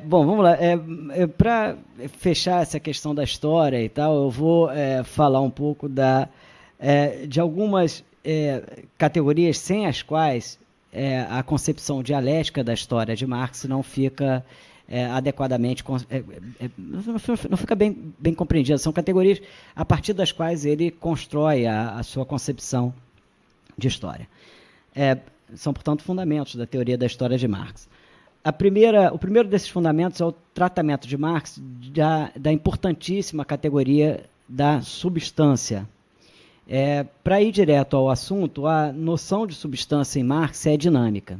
Bom, vamos lá. Para fechar essa questão da história e tal, eu vou falar um pouco de algumas categorias sem as quais a concepção dialética da história de Marx não fica adequadamente, não fica bem compreendida. São categorias a partir das quais ele constrói a sua concepção de história. É, São, portanto, fundamentos da teoria da história de Marx. O primeiro desses fundamentos é o tratamento de Marx da importantíssima categoria da substância. Para ir direto ao assunto, a noção de substância em Marx é dinâmica.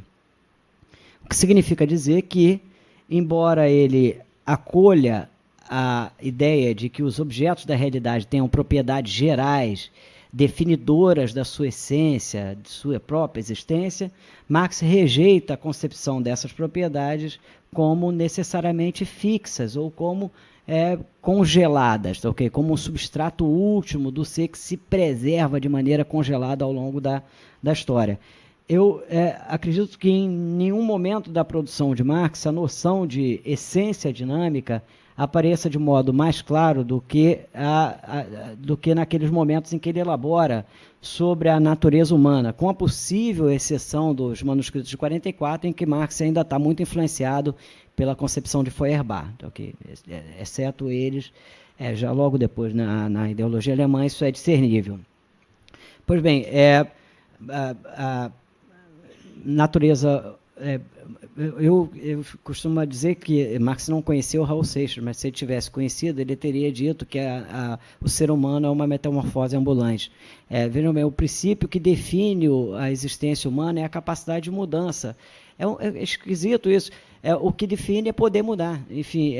O que significa dizer que, embora ele acolha a ideia de que os objetos da realidade tenham propriedades gerais, definidoras da sua essência, de sua própria existência, Marx rejeita a concepção dessas propriedades como necessariamente fixas ou como congeladas, okay? Como um substrato último do ser que se preserva de maneira congelada ao longo da história. Eu acredito que em nenhum momento da produção de Marx a noção de essência dinâmica apareça de modo mais claro do que naqueles momentos em que ele elabora sobre a natureza humana, com a possível exceção dos manuscritos de 44, em que Marx ainda está muito influenciado pela concepção de Feuerbach, okay? Exceto eles, já logo depois na ideologia alemã isso é discernível. Pois bem, a natureza... eu costumo dizer que Marx não conheceu Raul Seixas, mas se ele tivesse conhecido, ele teria dito que o ser humano é uma metamorfose ambulante. Vejam bem, o princípio que define a existência humana é a capacidade de mudança. É esquisito isso. O que define é poder mudar. Enfim,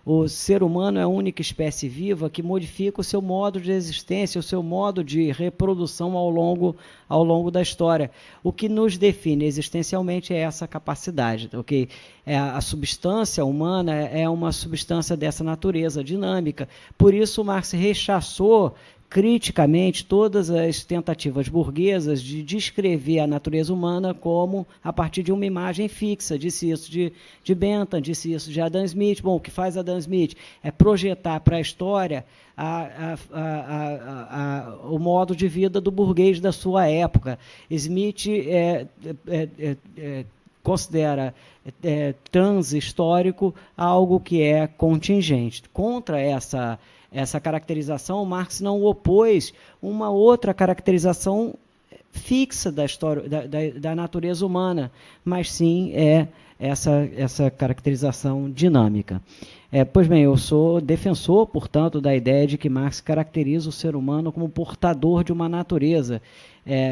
o ser humano é a única espécie viva que modifica o seu modo de existência, o seu modo de reprodução ao longo da história. O que nos define existencialmente é essa capacidade. Okay? A substância humana é uma substância dessa natureza dinâmica. Por isso, Marx rechaçou criticamente todas as tentativas burguesas de descrever a natureza humana como a partir de uma imagem fixa. Disse isso de Bentham, disse isso de Adam Smith. Bom, o que faz Adam Smith é projetar para a história o modo de vida do burguês da sua época. Smith considera transhistórico algo que é contingente. Contra essa caracterização, Marx não opôs uma outra caracterização fixa da história, da natureza humana, mas sim essa caracterização dinâmica. Pois bem, eu sou defensor, portanto, da ideia de que Marx caracteriza o ser humano como portador de uma natureza,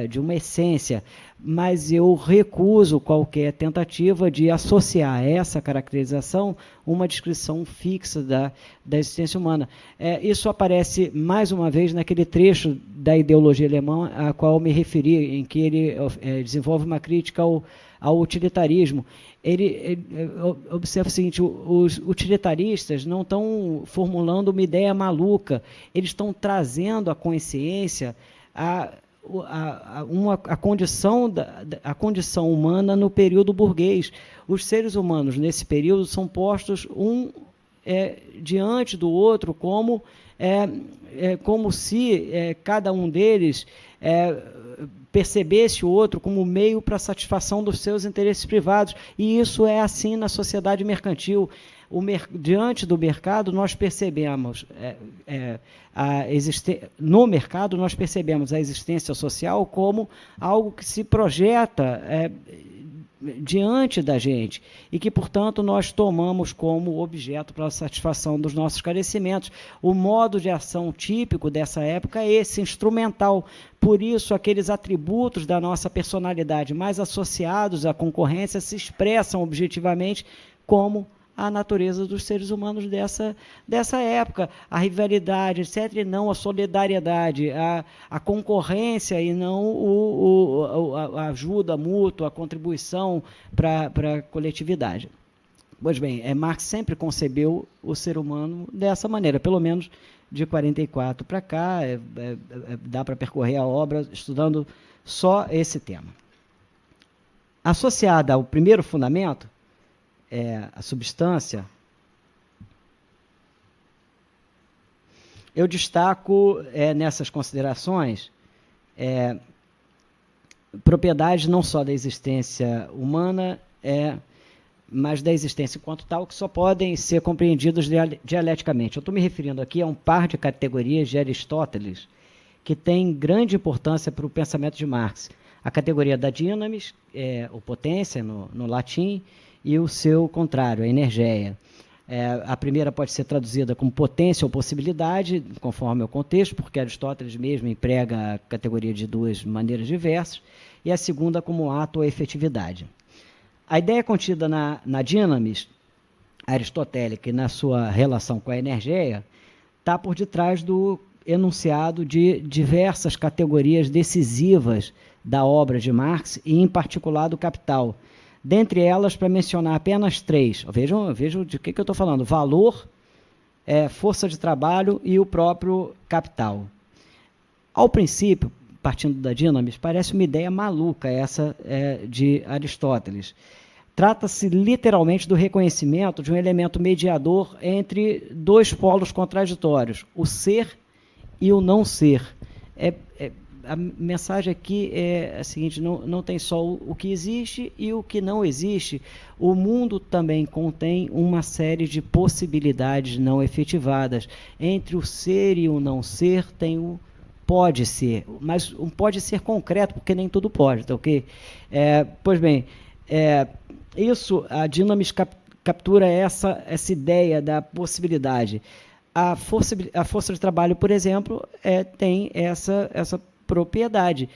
de uma essência, mas eu recuso qualquer tentativa de associar a essa caracterização uma descrição fixa da existência humana. Isso aparece mais uma vez naquele trecho da ideologia alemã a qual eu me referi, em que ele desenvolve uma crítica ao utilitarismo. Ele observa o seguinte: os utilitaristas não estão formulando uma ideia maluca, eles estão trazendo à consciência a condição humana no período burguês. Os seres humanos, nesse período, são postos diante do outro como se cada um deles percebesse o outro como meio para a satisfação dos seus interesses privados. E isso é assim na sociedade mercantil. Diante do mercado, nós percebemos no mercado, nós percebemos a existência social como algo que se projeta diante da gente e que, portanto, nós tomamos como objeto para a satisfação dos nossos carecimentos. O modo de ação típico dessa época é esse, instrumental. Por isso, aqueles atributos da nossa personalidade mais associados à concorrência se expressam objetivamente como a natureza dos seres humanos dessa época, a rivalidade, etc., e não a solidariedade, a concorrência e não a ajuda mútua, a contribuição para a coletividade. Pois bem, Marx sempre concebeu o ser humano dessa maneira, pelo menos de 44 para cá, dá para percorrer a obra estudando só esse tema. Associada ao primeiro fundamento, a substância, eu destaco nessas considerações propriedades não só da existência humana, mas da existência enquanto tal, que só podem ser compreendidos dialeticamente. Eu estou me referindo aqui a um par de categorias de Aristóteles que tem grande importância para o pensamento de Marx. A categoria da dinamis, ou potência no latim, e o seu contrário, a energeia. A primeira pode ser traduzida como potência ou possibilidade, conforme o contexto, porque Aristóteles mesmo emprega a categoria de duas maneiras diversas, e a segunda como ato ou efetividade. A ideia contida na dinamis aristotélica e na sua relação com a energeia está por detrás do enunciado de diversas categorias decisivas da obra de Marx e, em particular, do Capital. Dentre elas, para mencionar apenas 3, vejam de que eu estou falando: valor, força de trabalho e o próprio capital. Ao princípio, partindo da dinamis, parece uma ideia maluca essa de Aristóteles. Trata-se literalmente do reconhecimento de um elemento mediador entre dois polos contraditórios, o ser e o não ser. A mensagem aqui é a seguinte: não tem só o que existe e o que não existe. O mundo também contém uma série de possibilidades não efetivadas. Entre o ser e o não ser tem o pode ser, mas um pode ser concreto, porque nem tudo pode, tá ok? Pois bem, a dinamis captura essa ideia da possibilidade. A força de trabalho, por exemplo, tem essa propriedade.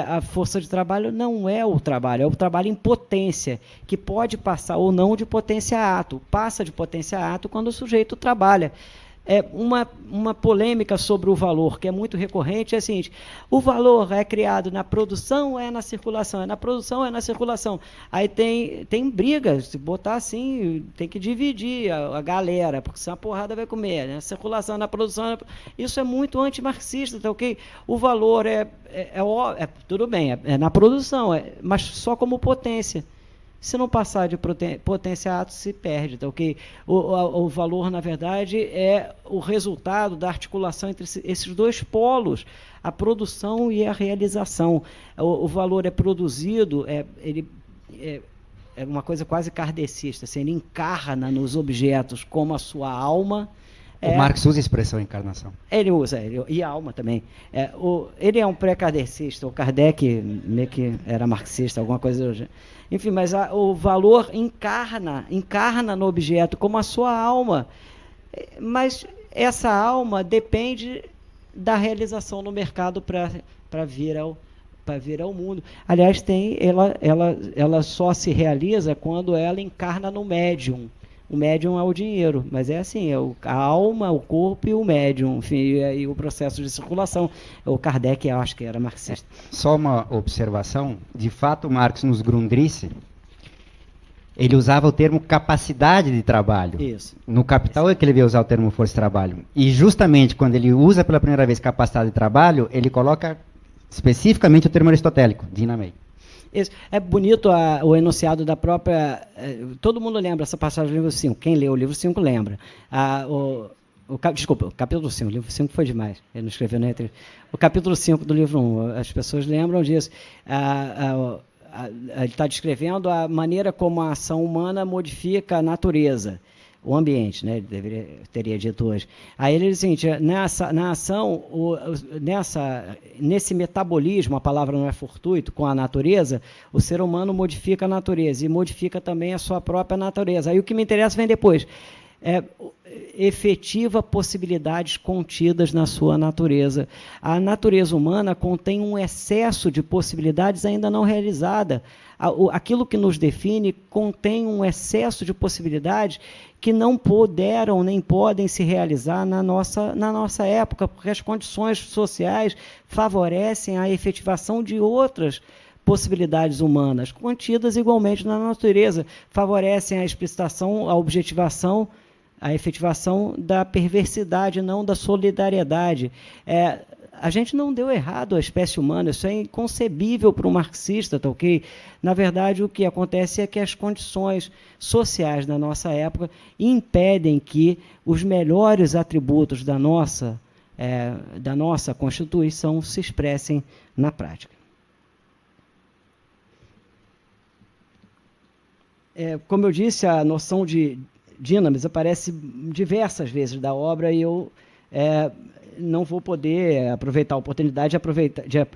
A força de trabalho não é o trabalho em potência, que pode passar ou não de potência a ato. Passa de potência a ato quando o sujeito trabalha. Uma polêmica sobre o valor, que é muito recorrente, é a seguinte: o valor é criado na produção ou é na circulação? É na produção ou é na circulação? Aí tem briga, se botar assim, tem que dividir a galera, porque senão a porrada vai comer, né? Circulação na produção, isso é muito antimarxista, tá ok? O valor tudo bem, é na produção, mas só como potência. Se não passar de potência a ato, se perde, tá ok? O valor, na verdade, é o resultado da articulação entre esses dois polos, a produção e a realização. O valor é produzido, ele é uma coisa quase kardecista, assim, ele encarna nos objetos como a sua alma. O Marx usa a expressão encarnação. Ele usa, e a alma também. Ele é um pré-kardecista, o Kardec meio que era marxista, alguma coisa. Enfim, mas o valor encarna no objeto como a sua alma. Mas essa alma depende da realização no mercado para vir ao mundo. Aliás, ela só se realiza quando ela encarna no médium. O médium é o dinheiro, mas é assim, a alma, o corpo e o médium, enfim, e o processo de circulação. O Kardec, eu acho que era marxista. Só uma observação: de fato, Marx nos Grundrisse, ele usava o termo capacidade de trabalho. Isso. No Capital é que ele veio usar o termo força de trabalho. E justamente quando ele usa pela primeira vez capacidade de trabalho, ele coloca especificamente o termo aristotélico, dinamei. Isso. É bonito o enunciado da própria... todo mundo lembra essa passagem do livro 5. Quem leu o livro 5 lembra. Desculpa, o capítulo 5. O livro 5 foi demais. Ele não escreveu na entrevista. O capítulo 5 do livro 1. As pessoas lembram disso. Ele está descrevendo a maneira como a ação humana modifica a natureza. O ambiente, né? Teria dito hoje. Aí ele diz o seguinte: na ação, nesse metabolismo, a palavra não é fortuito, com a natureza, o ser humano modifica a natureza e modifica também a sua própria natureza. Aí o que me interessa vem depois. Efetiva possibilidades contidas na sua natureza. A natureza humana contém um excesso de possibilidades ainda não realizada. Aquilo que nos define contém um excesso de possibilidades que não puderam nem podem se realizar na nossa época, porque as condições sociais favorecem a efetivação de outras possibilidades humanas, contidas igualmente na natureza, favorecem a explicitação, a objetivação, a efetivação da perversidade, não da solidariedade. a gente não deu errado à espécie humana, isso é inconcebível para um marxista, tá ok? Na verdade, o que acontece é que as condições sociais da nossa época impedem que os melhores atributos da nossa Constituição se expressem na prática. Como eu disse, a noção de dinamis aparece diversas vezes da obra e eu não vou poder aproveitar a oportunidade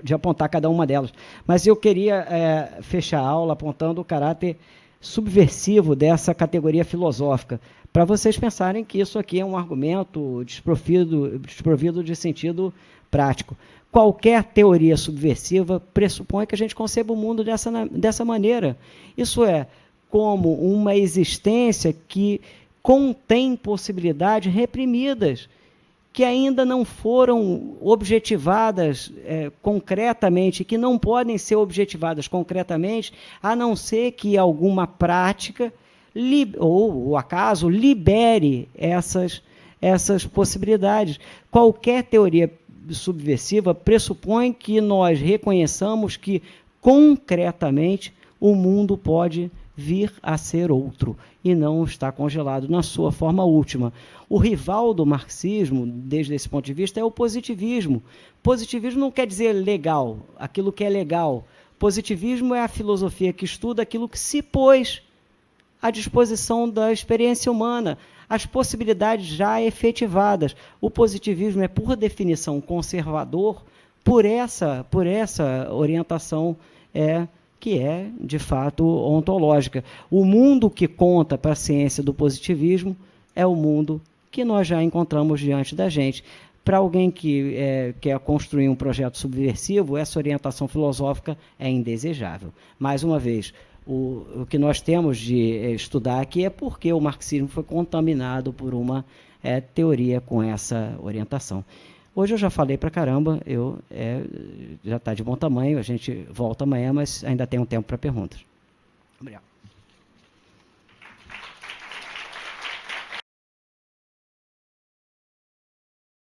de apontar cada uma delas. Mas eu queria fechar a aula apontando o caráter subversivo dessa categoria filosófica, para vocês pensarem que isso aqui é um argumento desprovido de sentido prático. Qualquer teoria subversiva pressupõe que a gente conceba o mundo dessa maneira. Isso é, como uma existência que contém possibilidades reprimidas, que ainda não foram objetivadas concretamente, que não podem ser objetivadas concretamente, a não ser que alguma prática ou o acaso libere essas possibilidades. Qualquer teoria subversiva pressupõe que nós reconheçamos que concretamente o mundo pode vir a ser outro e não está congelado na sua forma última. O rival do marxismo, desde esse ponto de vista, é o positivismo. Positivismo não quer dizer legal, aquilo que é legal. Positivismo é a filosofia que estuda aquilo que se pôs à disposição da experiência humana, as possibilidades já efetivadas. O positivismo é, por definição, conservador por essa orientação que é, de fato, ontológica. O mundo que conta para a ciência do positivismo é o mundo que nós já encontramos diante da gente. Para alguém que quer construir um projeto subversivo, essa orientação filosófica é indesejável. Mais uma vez, o que nós temos de estudar aqui é porque o marxismo foi contaminado por uma teoria com essa orientação. Hoje eu já falei pra caramba, já está de bom tamanho, a gente volta amanhã, mas ainda tem um tempo para perguntas. Obrigado.